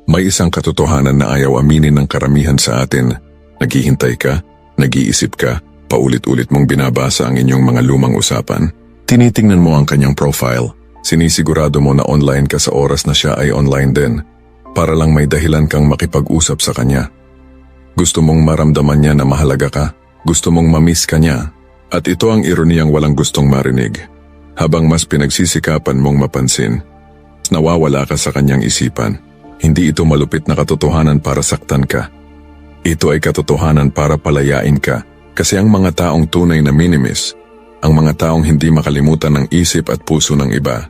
May isang katotohanan na ayaw aminin ng karamihan sa atin. Naghihintay ka, nag-iisip ka, paulit-ulit mong binabasa ang inyong mga lumang usapan. Tinitingnan mo ang kanyang profile. Sinisigurado mo na online ka sa oras na siya ay online din. Para lang may dahilan kang makipag-usap sa kanya. Gusto mong maramdaman niya na mahalaga ka. Gusto mong mamiss ka niya. At ito ang ironiyang walang gustong marinig. Habang mas pinagsisikapan mong mapansin, nawawala ka sa kanyang isipan. Hindi ito malupit na katotohanan para saktan ka. Ito ay katotohanan para palayain ka. Kasi ang mga taong tunay na minimis, ang mga taong hindi makalimutan ng isip at puso ng iba,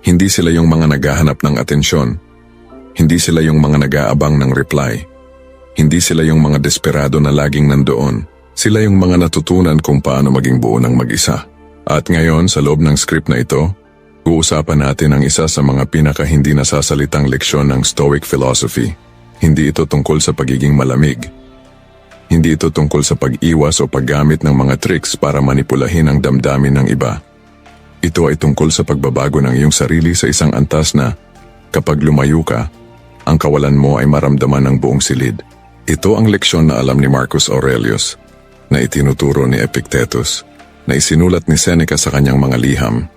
hindi sila yung mga naghahanap ng atensyon. Hindi sila yung mga nag-aabang ng reply. Hindi sila yung mga desperado na laging nandoon. Sila yung mga natutunan kung paano maging buo ng mag-isa. At ngayon, sa loob ng script na ito, uusapan natin ang isa sa mga pinaka-hindi nasasalitang leksyon ng Stoic philosophy. Hindi ito tungkol sa pagiging malamig. Hindi ito tungkol sa pag-iwas o paggamit ng mga tricks para manipulahin ang damdamin ng iba. Ito ay tungkol sa pagbabago ng iyong sarili sa isang antas na, kapag lumayo ka, ang kawalan mo ay maramdaman ng buong silid. Ito ang leksyon na alam ni Marcus Aurelius, na itinuturo ni Epictetus, na isinulat ni Seneca sa kanyang mga liham.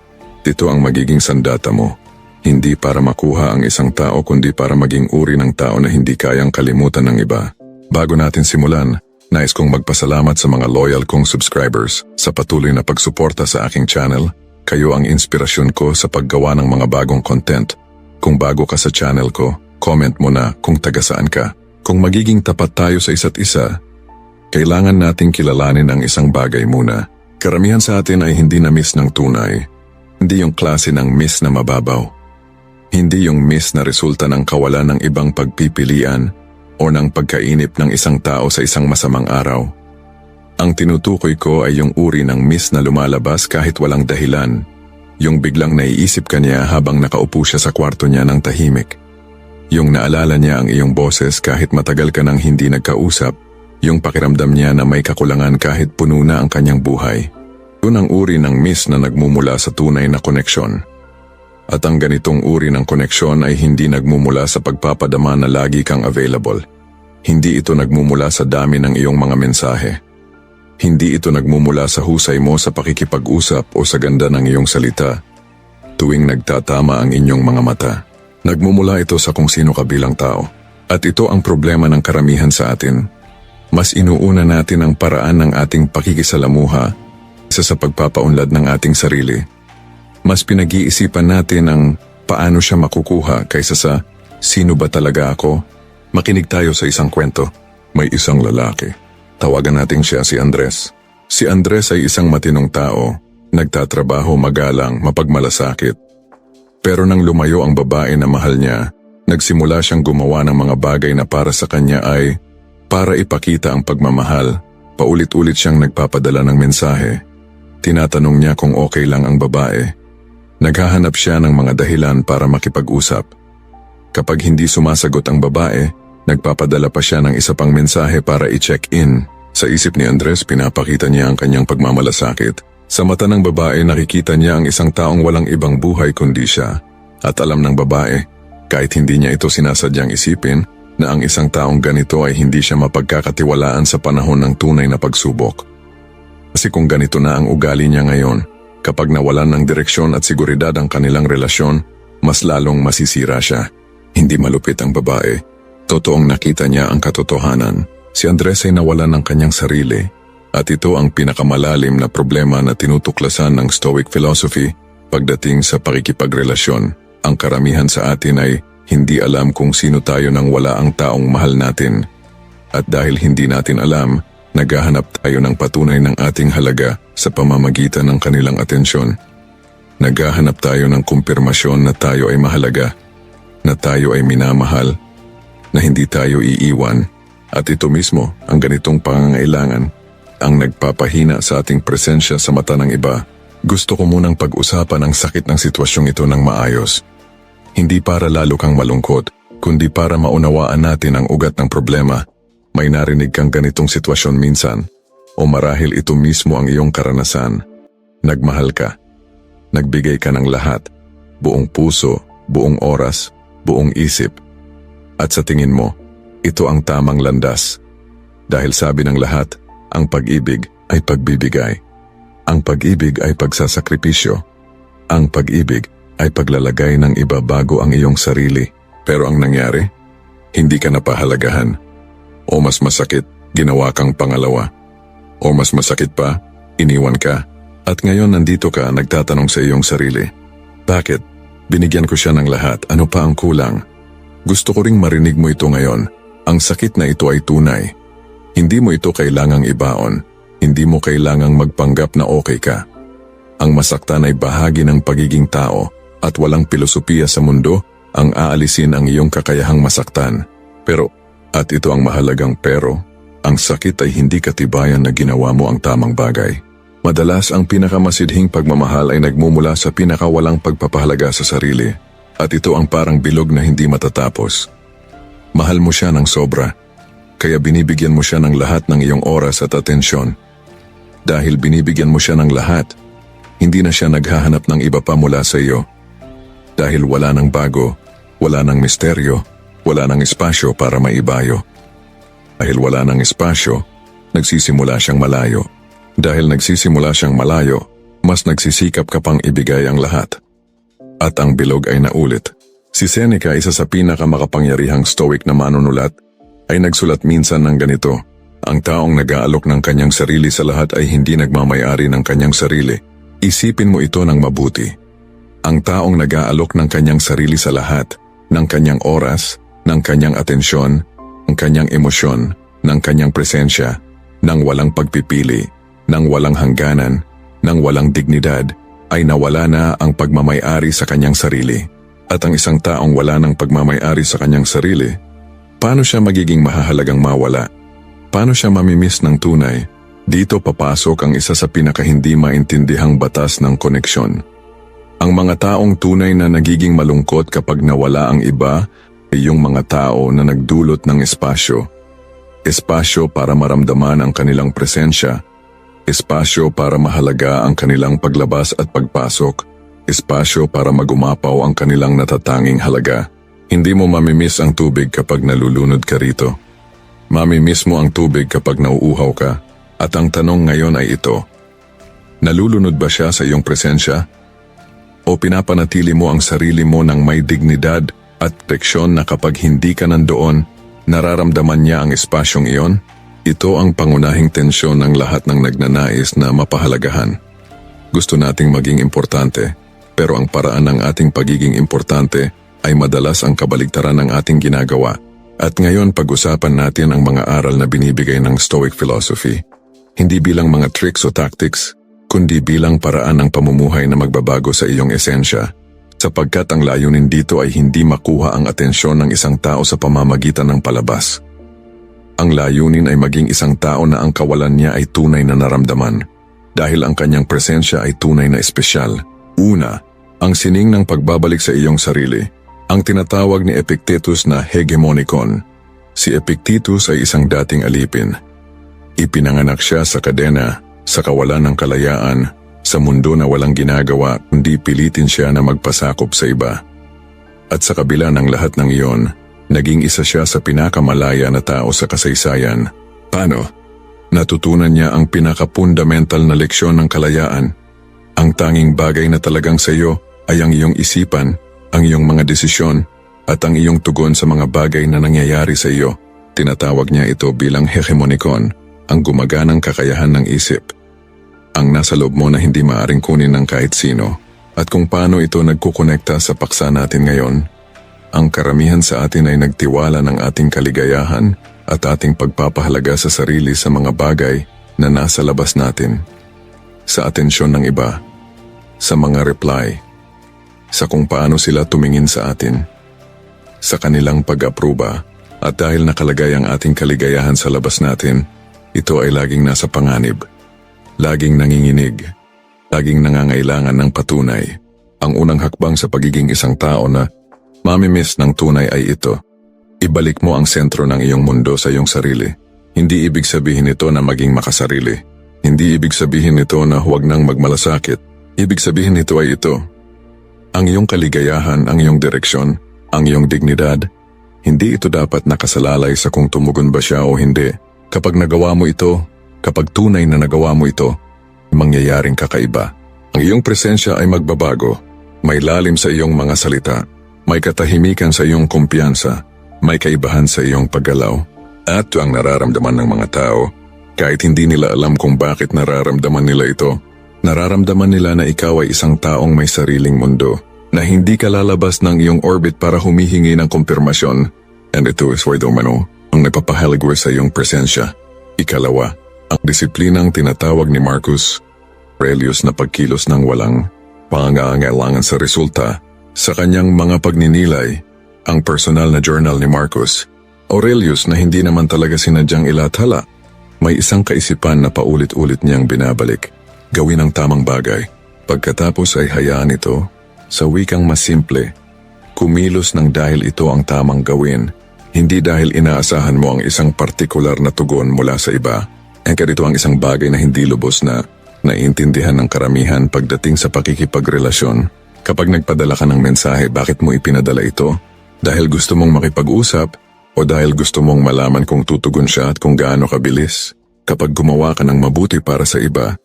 Ito ang magiging sandata mo, hindi para makuha ang isang tao kundi para maging uri ng tao na hindi kayang kalimutan ng iba. Bago natin simulan, nais kong magpasalamat sa mga loyal kong subscribers sa patuloy na pagsuporta sa aking channel. Kayo ang inspirasyon ko sa paggawa ng mga bagong content. Kung bago ka sa channel ko, comment mo na kung taga saan ka. Kung magiging tapat tayo sa isa't isa, kailangan nating kilalanin ang isang bagay muna. Karamihan sa atin ay hindi na-miss ng tunay. Hindi yung klase ng miss na mababaw. Hindi yung miss na resulta ng kawalan ng ibang pagpipilian o ng pagkainip ng isang tao sa isang masamang araw. Ang tinutukoy ko ay yung uri ng miss na lumalabas kahit walang dahilan. Yung biglang naiisip ka niya habang nakaupo siya sa kwarto niya ng tahimik. Yung naalala niya ang iyong boses kahit matagal ka nang hindi nagkausap. Yung pakiramdam niya na may kakulangan kahit puno na ang kanyang buhay. Yun ang uri ng miss na nagmumula sa tunay na koneksyon. At ang ganitong uri ng koneksyon ay hindi nagmumula sa pagpapadama na lagi kang available. Hindi ito nagmumula sa dami ng iyong mga mensahe. Hindi ito nagmumula sa husay mo sa pakikipag-usap o sa ganda ng iyong salita. Tuwing nagtatama ang inyong mga mata, nagmumula ito sa kung sino ka bilang tao. At ito ang problema ng karamihan sa atin. Mas inuuna natin ang paraan ng ating pakikisalamuha sa pagpapaunlad ng ating sarili. Mas pinag-iisipan natin ang paano siya makukuha kaysa sa sino ba talaga ako? Makinig tayo sa isang kwento. May isang lalaki. Tawagan natin siya si Andres. Si Andres ay isang matinong tao, nagtatrabaho, magalang, mapagmalasakit. Pero nang lumayo ang babae na mahal niya, nagsimula siyang gumawa ng mga bagay na para sa kanya ay para ipakita ang pagmamahal. Paulit-ulit siyang nagpapadala ng mensahe. Tinatanong niya kung okay lang ang babae. Naghahanap siya ng mga dahilan para makipag-usap. Kapag hindi sumasagot ang babae, nagpapadala pa siya ng isa pang mensahe para i-check-in. Sa isip ni Andres, pinapakita niya ang kanyang pagmamalasakit. Sa mata ng babae, nakikita niya ang isang taong walang ibang buhay kundi siya. At alam ng babae, kahit hindi niya ito sinasadyang isipin, na ang isang taong ganito ay hindi siya mapagkakatiwalaan sa panahon ng tunay na pagsubok. Kasi kung ganito na ang ugali niya ngayon, kapag nawalan ng direksyon at seguridad ang kanilang relasyon, mas lalong masisira siya. Hindi malupit ang babae. Totoong nakita niya ang katotohanan. Si Andres ay nawalan ng kanyang sarili. At ito ang pinakamalalim na problema na tinutuklasan ng Stoic philosophy pagdating sa pakikipagrelasyon. Ang karamihan sa atin ay hindi alam kung sino tayo nang wala ang taong mahal natin. At dahil hindi natin alam, naghahanap tayo ng patunay ng ating halaga sa pamamagitan ng kanilang atensyon. Naghahanap tayo ng kumpirmasyon na tayo ay mahalaga, na tayo ay minamahal, na hindi tayo iiwan. At ito mismo, ang ganitong pangangailangan, ang nagpapahina sa ating presensya sa mata ng iba. Gusto ko munang pag-usapan ang sakit ng sitwasyong ito ng maayos. Hindi para lalo kang malungkot, kundi para maunawaan natin ang ugat ng problema. May narinig kang ganitong sitwasyon minsan, o marahil ito mismo ang iyong karanasan. Nagmahal ka. Nagbigay ka ng lahat, buong puso, buong oras, buong isip. At sa tingin mo, ito ang tamang landas. Dahil sabi ng lahat, ang pag-ibig ay pagbibigay. Ang pag-ibig ay pagsasakripisyo. Ang pag-ibig ay paglalagay ng iba bago ang iyong sarili. Pero ang nangyari, hindi ka napahalagahan. O mas masakit, ginawa kang pangalawa. O mas masakit pa, iniwan ka. At ngayon nandito ka nagtatanong sa iyong sarili. Bakit? Binigyan ko siya ng lahat, ano pa ang kulang? Gusto ko ring marinig mo ito ngayon. Ang sakit na ito ay tunay. Hindi mo ito kailangang ibaon. Hindi mo kailangang magpanggap na okay ka. Ang masaktan ay bahagi ng pagiging tao at walang pilosopiya sa mundo ang aalisin ang iyong kakayahang masaktan. Pero, at ito ang mahalagang pero, ang sakit ay hindi katibayan na ginawa mo ang tamang bagay. Madalas ang pinakamasidhing pagmamahal ay nagmumula sa pinakawalang pagpapahalaga sa sarili. At ito ang parang bilog na hindi matatapos. Mahal mo siya ng sobra, kaya binibigyan mo siya ng lahat ng iyong oras at atensyon. Dahil binibigyan mo siya ng lahat, hindi na siya naghahanap ng iba pa mula sa iyo. Dahil wala nang bago, wala nang misteryo, wala nang espasyo para maibayo. Dahil wala nang espasyo, nagsisimula siyang malayo. Dahil nagsisimula siyang malayo, mas nagsisikap ka pang ibigay ang lahat. At ang bilog ay naulit. Si Seneca, isa sa pinakamakapangyarihang stoic na manunulat, ay nagsulat minsan ng ganito: ang taong nag-aalok ng kanyang sarili sa lahat ay hindi nagmamay-ari ng kanyang sarili. Isipin mo ito ng mabuti. Ang taong nag-aalok ng kanyang sarili sa lahat, ng kanyang oras, ng kanyang atensyon, ng kanyang emosyon, ng kanyang presensya, ng walang pagpipili, ng walang hangganan, ng walang dignidad, ay nawala na ang pagmamay-ari sa kanyang sarili. At ang isang taong wala ng pagmamay-ari sa kanyang sarili, paano siya magiging mahahalagang mawala? Paano siya mamimiss ng tunay? Dito papasok ang isa sa pinakahindi maintindihang batas ng koneksyon. Ang mga taong tunay na nagiging malungkot kapag nawala ang iba ay yung mga tao na nagdulot ng espasyo. Espasyo para maramdaman ang kanilang presensya. Espasyo para mahalaga ang kanilang paglabas at pagpasok. Espasyo para magumapaw ang kanilang natatanging halaga. Hindi mo mamimiss ang tubig kapag nalulunod ka rito. Mamimiss mo ang tubig kapag nauuhaw ka. At ang tanong ngayon ay ito: nalulunod ba siya sa iyong presensya? O pinapanatili mo ang sarili mo ng may dignidad at proteksyon na kapag hindi ka nandoon, nararamdaman niya ang espasyong iyon? Ito ang pangunahing tensyon ng lahat ng nagnanais na mapahalagahan. Gusto nating maging importante, pero ang paraan ng ating pagiging importante ay madalas ang kabaligtaran ng ating ginagawa. At ngayon pag-usapan natin ang mga aral na binibigay ng Stoic philosophy. Hindi bilang mga tricks o tactics, kundi bilang paraan ng pamumuhay na magbabago sa iyong esensya. Sapagkat ang layunin dito ay hindi makuha ang atensyon ng isang tao sa pamamagitan ng palabas. Ang layunin ay maging isang tao na ang kawalan niya ay tunay na naramdaman, dahil ang kanyang presensya ay tunay na espesyal. Una, ang sining ng pagbabalik sa iyong sarili, ang tinatawag ni Epictetus na hegemonikon. Si Epictetus ay isang dating alipin. Ipinanganak siya sa kadena, sa kawalan ng kalayaan, sa mundo na walang ginagawa kundi pilitin siya na magpasakop sa iba. At sa kabila ng lahat ng iyon, naging isa siya sa pinakamalaya na tao sa kasaysayan. Paano? Natutunan niya ang pinaka-fundamental na leksyon ng kalayaan. Ang tanging bagay na talagang sa iyo ay ang iyong isipan, ang iyong mga desisyon, at ang iyong tugon sa mga bagay na nangyayari sa iyo. Tinatawag niya ito bilang hegemonikon, ang gumaganang kakayahan ng isip. Ang nasa loob mo na hindi maaring kunin ng kahit sino. At kung paano ito nagkukonekta sa paksa natin ngayon, ang karamihan sa atin ay nagtiwala ng ating kaligayahan at ating pagpapahalaga sa sarili sa mga bagay na nasa labas natin. Sa atensyon ng iba, sa mga reply, sa kung paano sila tumingin sa atin, sa kanilang pag-aproba, at dahil nakalagay ang ating kaligayahan sa labas natin, ito ay laging nasa panganib, laging nanginginig, laging nangangailangan ng patunay. Ang unang hakbang sa pagiging isang tao na mamimiss ng tunay ay ito. Ibalik mo ang sentro ng iyong mundo sa iyong sarili. Hindi ibig sabihin ito na maging makasarili. Hindi ibig sabihin ito na huwag nang magmalasakit. Ibig sabihin nito ay ito: ang iyong kaligayahan, ang iyong direksyon, ang iyong dignidad, Hindi ito dapat nakasalalay sa kung tumugon ba siya o hindi. Kapag nagawa mo ito, kapag tunay na nagawa mo ito, mangyayaring kakaiba. Ang iyong presensya ay magbabago. May lalim sa iyong mga salita. May katahimikan sa iyong kumpiyansa. May kaibahan sa iyong paggalaw. At ang nararamdaman ng mga tao, kahit hindi nila alam kung bakit nararamdaman nila ito, nararamdaman nila na ikaw ay isang taong may sariling mundo, na hindi ka lalabas ng iyong orbit para humihingi ng kumpirmasyon. And ito is why umano ang nagpapahaligwar sa iyong presensya. Ikalawa, ang disiplinang tinatawag ni Marcus Aurelius na pagkilos ng walang pangangailangan sa resulta. Sa kanyang mga pagninilay, ang personal na journal ni Marcus Aurelius na hindi naman talaga sinadyang ilathala, may isang kaisipan na paulit-ulit niyang binabalik. Gawin ang tamang bagay. Pagkatapos ay hayaan ito, sa wikang mas simple, kumilos ng dahil ito ang tamang gawin, hindi dahil inaasahan mo ang isang partikular na tugon mula sa iba. Ito ang isang bagay na hindi lubos na naiintindihan ng karamihan pagdating sa pakikipagrelasyon. Kapag nagpadala ka ng mensahe, bakit mo ipinadala ito? Dahil gusto mong makipag-usap o dahil gusto mong malaman kung tutugon siya at kung gaano kabilis? Kapag gumawa ka ng mabuti para sa iba,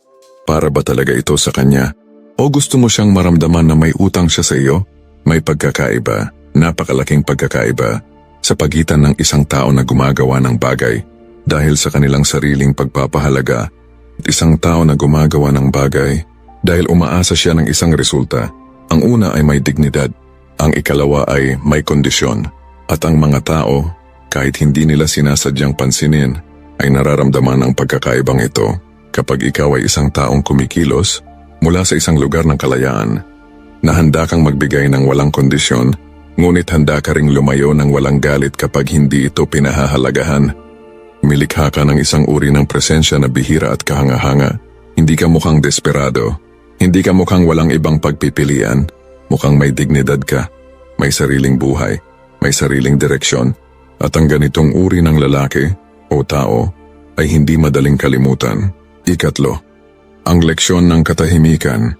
para ba talaga ito sa kanya? O gusto mo siyang maramdaman na may utang siya sa iyo? May pagkakaiba, napakalaking pagkakaiba, sa pagitan ng isang tao na gumagawa ng bagay dahil sa kanilang sariling pagpapahalaga at isang tao na gumagawa ng bagay dahil umaasa siya ng isang resulta. Ang una ay may dignidad, ang ikalawa ay may kondisyon, at ang mga tao, kahit hindi nila sinasadyang pansinin, ay nararamdaman ang pagkakaibang ito kapag ikaw ay isang taong kumikilos mula sa isang lugar ng kalayaan, na handa kang magbigay ng walang kondisyon, ngunit handa ka ring lumayo ng walang galit kapag hindi ito pinahahalagahan. Milikha ka ng isang uri ng presensya na bihira at kahanga-hanga. Hindi ka mukhang desperado. Hindi ka mukhang walang ibang pagpipilian. Mukhang may dignidad ka. May sariling buhay. May sariling direksyon. At ang ganitong uri ng lalaki o tao ay hindi madaling kalimutan. Ikatlo, ang leksyon ng katahimikan.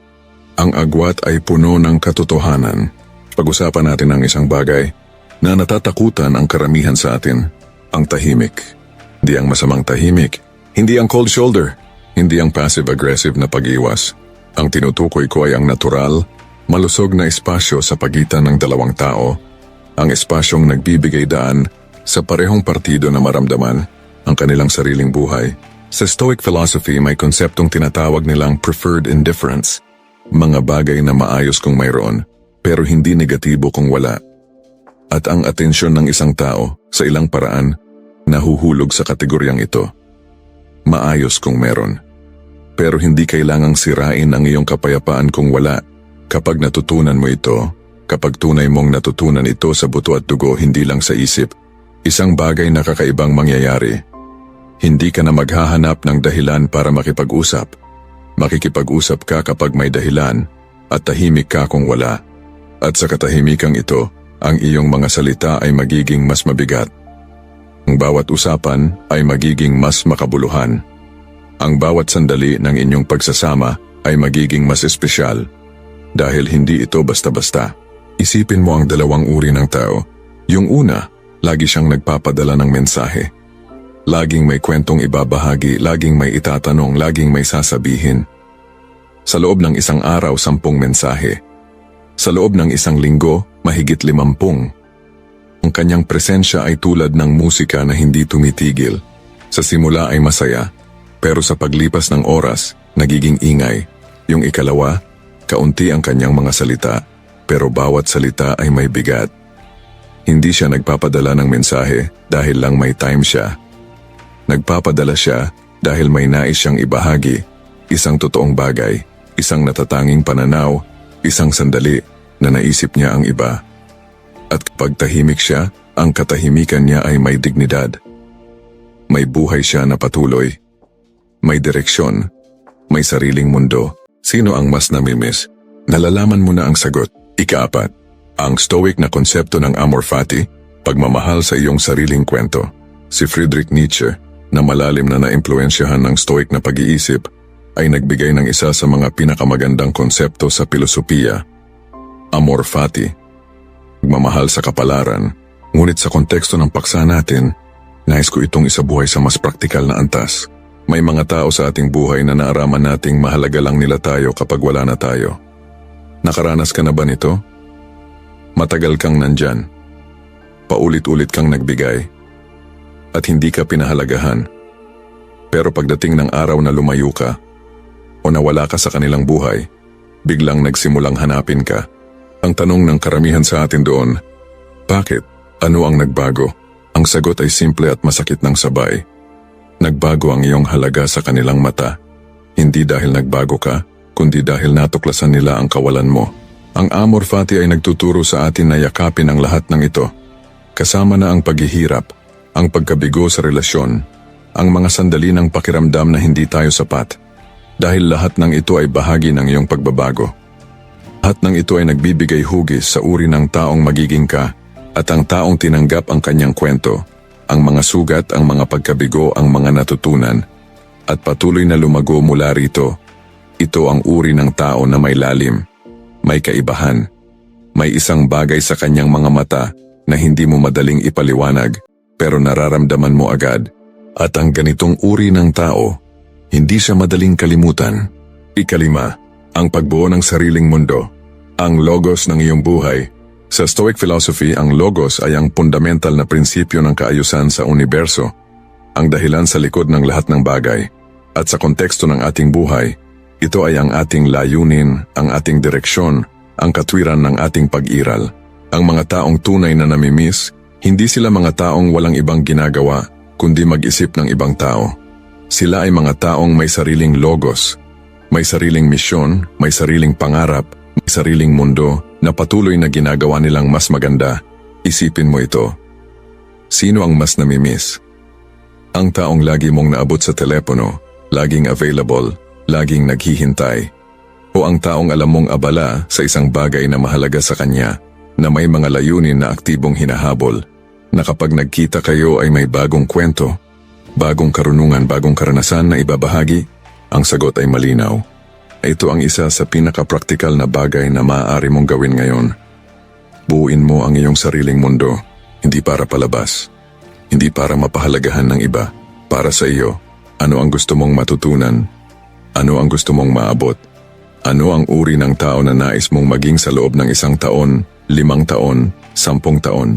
Ang agwat ay puno ng katotohanan. Pag-usapan natin ang isang bagay na natatakutan ang karamihan sa atin. Ang tahimik. Hindi ang masamang tahimik. Hindi ang cold shoulder. Hindi ang passive-aggressive na pag-iwas. Ang tinutukoy ko ay ang natural, malusog na espasyo sa pagitan ng dalawang tao. Ang espasyong nagbibigay daan sa parehong partido na maramdaman ang kanilang sariling buhay. Sa Stoic philosophy, may konseptong tinatawag nilang preferred indifference. Mga bagay na maayos kung mayroon, pero hindi negatibo kung wala. At ang atensyon ng isang tao, sa ilang paraan, nahuhulog sa kategoryang ito. Maayos kung meron. Pero hindi kailangang sirain ang iyong kapayapaan kung wala. Kapag natutunan mo ito, kapag tunay mong natutunan ito sa buto at dugo, hindi lang sa isip, isang bagay na kakaibang mangyayari. Hindi ka na maghahanap ng dahilan para makipag-usap. Makikipag-usap ka kapag may dahilan, at tahimik ka kung wala. At sa katahimikang ito, ang iyong mga salita ay magiging mas mabigat. Ang bawat usapan ay magiging mas makabuluhan. Ang bawat sandali ng inyong pagsasama ay magiging mas espesyal. Dahil hindi ito basta-basta. Isipin mo ang dalawang uri ng tao. Yung una, lagi siyang nagpapadala ng mensahe. Laging may kwentong ibabahagi, laging may itatanong, laging may sasabihin. Sa loob ng isang araw, 10 mensahe. Sa loob ng isang linggo, mahigit 50. Ang kanyang presensya ay tulad ng musika na hindi tumitigil. Sa simula ay masaya, pero sa paglipas ng oras, nagiging ingay. Yung ikalawa, kaunti ang kanyang mga salita, pero bawat salita ay may bigat. Hindi siya nagpapadala ng mensahe dahil lang may time siya. Nagpapadala siya dahil may nais siyang ibahagi, isang totoong bagay, isang natatanging pananaw, isang sandali na naisip niya ang iba. At kapag tahimik siya, ang katahimikan niya ay may dignidad. May buhay siya na patuloy. May direksyon. May sariling mundo. Sino ang mas namimiss? Nalalaman mo na ang sagot. Ika-4. Ang Stoic na konsepto ng amor fati, pagmamahal sa iyong sariling kwento. Si Friedrich Nietzsche, na malalim na naimpluwensyahan ng Stoic na pag-iisip, ay nagbigay ng isa sa mga pinakamagandang konsepto sa filosofiya. Amor fati. Pagmamahal sa kapalaran, Ngunit sa konteksto ng paksa natin, nais ko itong isabuhay sa mas praktikal na antas. May mga tao sa ating buhay na naaraman nating mahalaga lang nila tayo kapag wala na tayo. Nakaranas ka na ba nito? Matagal kang nandyan. Paulit-ulit kang nagbigay. At hindi ka pinahalagahan. Pero pagdating ng araw na lumayo ka, o nawala ka sa kanilang buhay, biglang nagsimulang hanapin ka. Ang tanong ng karamihan sa atin doon, bakit? Ano ang nagbago? Ang sagot ay simple at masakit ng sabay. Nagbago ang iyong halaga sa kanilang mata. Hindi dahil nagbago ka, kundi dahil natuklasan nila ang kawalan mo. Ang Amor Fati ay nagtuturo sa atin na yakapin ang lahat ng ito. Kasama na ang paghihirap, ang pagkabigo sa relasyon, ang mga sandali ng pakiramdam na hindi tayo sapat. Dahil lahat ng ito ay bahagi ng iyong pagbabago. Lahat ng ito ay nagbibigay hugis sa uri ng taong magiging ka at ang taong tinanggap ang kanyang kwento. Ang mga sugat, ang mga pagkabigo, ang mga natutunan, at patuloy na lumago mula rito. Ito ang uri ng tao na may lalim, may kaibahan, may isang bagay sa kanyang mga mata na hindi mo madaling ipaliwanag, pero nararamdaman mo agad. At ang ganitong uri ng tao, hindi siya madaling kalimutan. Ikalima, ang pagbuo ng sariling mundo, ang logos ng iyong buhay. Sa Stoic philosophy, ang logos ay ang fundamental na prinsipyo ng kaayusan sa universo, ang dahilan sa likod ng lahat ng bagay. At sa konteksto ng ating buhay, ito ay ang ating layunin, ang ating direksyon, ang katwiran ng ating pag-iral. Ang mga taong tunay na namimiss, hindi sila mga taong walang ibang ginagawa, kundi mag-isip ng ibang tao. Sila ay mga taong may sariling logos, may sariling misyon, may sariling pangarap, may sariling mundo, na patuloy na ginagawa nilang mas maganda. Isipin mo ito. Sino ang mas namimiss? Ang taong lagi mong naabot sa telepono, laging available, laging naghihintay. O ang taong alam mong abala sa isang bagay na mahalaga sa kanya, na may mga layunin na aktibong hinahabol, na kapag nagkita kayo ay may bagong kwento, bagong karunungan, bagong karanasan na ibabahagi? Ang sagot ay malinaw. Ito ang isa sa pinaka-praktikal na bagay na maaari mong gawin ngayon. Buuin mo ang iyong sariling mundo, hindi para palabas, hindi para mapahalagahan ng iba. Para sa iyo, ano ang gusto mong matutunan? Ano ang gusto mong maabot? Ano ang uri ng tao na nais mong maging sa loob ng 1 taon, 5 taon, 10 taon?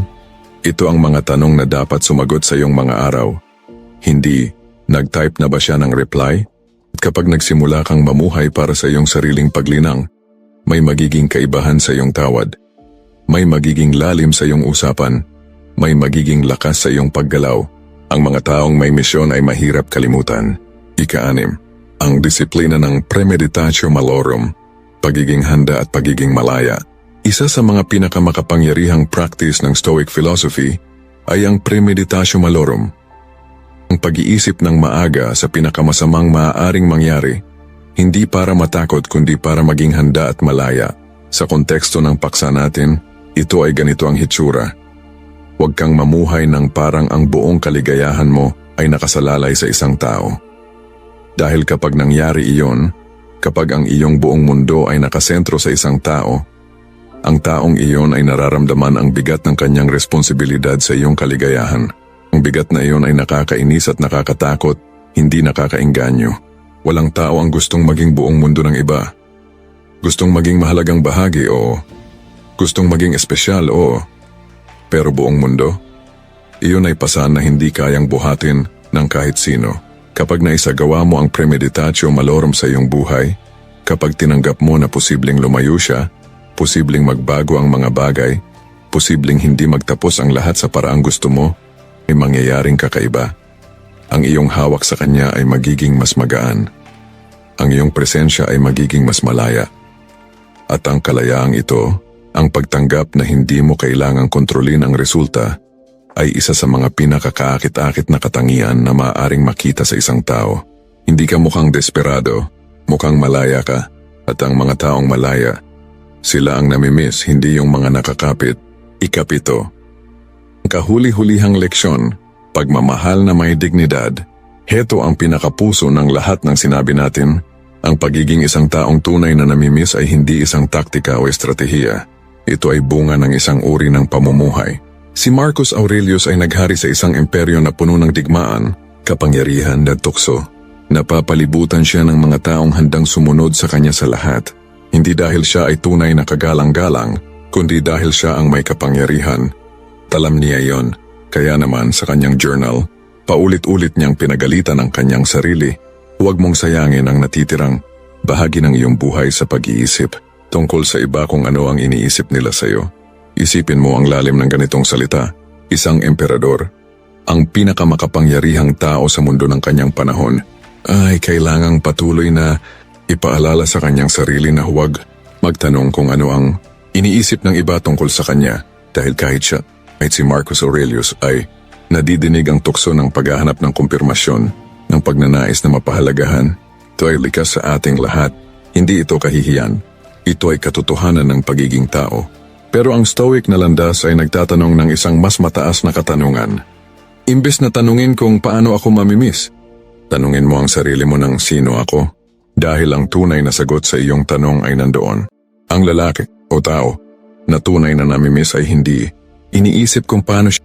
Ito ang mga tanong na dapat sumagot sa iyong mga araw. Hindi, nag-type na ba siya ng reply? At kapag nagsimula kang mamuhay para sa iyong sariling paglinang, may magiging kaibahan sa iyong tawad. May magiging lalim sa iyong usapan. May magiging lakas sa iyong paggalaw. Ang mga taong may misyon ay mahirap kalimutan. Ika-6, ang disiplina ng premeditatio malorum, pagiging handa at pagiging malaya. Isa sa mga pinakamakapangyarihang practice ng Stoic philosophy ay ang premeditatio malorum. Ang pag-iisip ng maaga sa pinakamasamang maaaring mangyari, hindi para matakot kundi para maging handa at malaya. Sa konteksto ng paksa natin, ito ay ganito ang hitsura. Huwag kang mamuhay ng parang ang buong kaligayahan mo ay nakasalalay sa isang tao. Dahil kapag nangyari iyon, kapag ang iyong buong mundo ay nakasentro sa isang tao, ang taong iyon ay nararamdaman ang bigat ng kanyang responsibilidad sa iyong kaligayahan. Ang bigat na iyon ay nakakainis at nakakatakot, hindi nakakaengganyo. Walang tao ang gustong maging buong mundo ng iba. Gustong maging mahalagang bahagi o gustong maging espesyal o pero buong mundo? Iyon ay pasan na hindi kayang buhatin ng kahit sino. Kapag naisagawa mo ang premeditatio malorum sa iyong buhay, kapag tinanggap mo na posibleng lumayo siya, posibleng magbago ang mga bagay, posibleng hindi magtapos ang lahat sa paraang gusto mo, ay mangyayaring kakaiba. Ang iyong hawak sa kanya ay magiging mas magaan. Ang iyong presensya ay magiging mas malaya. At ang kalayaang ito, ang pagtanggap na hindi mo kailangang kontrolin ang resulta, ay isa sa mga pinakakaakit-akit na katangian na maaaring makita sa isang tao. Hindi ka mukhang desperado, mukhang malaya ka, at ang mga taong malaya, sila ang namimiss, hindi yung mga nakakapit. Ika-7, kahuli-hulihang leksyon, pagmamahal na may dignidad. Heto ang pinakapuso ng lahat ng sinabi natin. Ang pagiging isang taong tunay na namimiss ay hindi isang taktika o estratehiya. Ito ay bunga ng isang uri ng pamumuhay. Si Marcus Aurelius ay naghari sa isang imperyo na puno ng digmaan, kapangyarihan at tukso. Napapalibutan siya ng mga taong handang sumunod sa kanya sa lahat. Hindi dahil siya ay tunay na kagalang-galang, kundi dahil siya ang may kapangyarihan. Talam niya yon, kaya naman sa kanyang journal, paulit-ulit niyang pinagalitan ang kanyang sarili. Huwag mong sayangin ang natitirang bahagi ng iyong buhay sa pag-iisip tungkol sa iba kung ano ang iniisip nila sa iyo. Isipin mo ang lalim ng ganitong salita. Isang emperador, ang pinakamakapangyarihang tao sa mundo ng kanyang panahon, ay kailangang patuloy na ipaalala sa kanyang sarili na huwag magtanong kung ano ang iniisip ng iba tungkol sa kanya dahil kahit siya, kahit si Marcus Aurelius ay nadidinig ang tukso ng paghahanap ng kumpirmasyon ng pagnanais na mapahalagahan. Ito ay likas sa ating lahat. Hindi ito kahihiyan. Ito ay katotohanan ng pagiging tao. Pero ang Stoic na landas ay nagtatanong ng isang mas mataas na katanungan. Imbes na tanungin kung paano ako mamimiss, tanungin mo ang sarili mo ng sino ako, dahil ang tunay na sagot sa iyong tanong ay nandoon. Ang lalaki o tao na tunay na namimiss ay hindi iniisip kung paano siya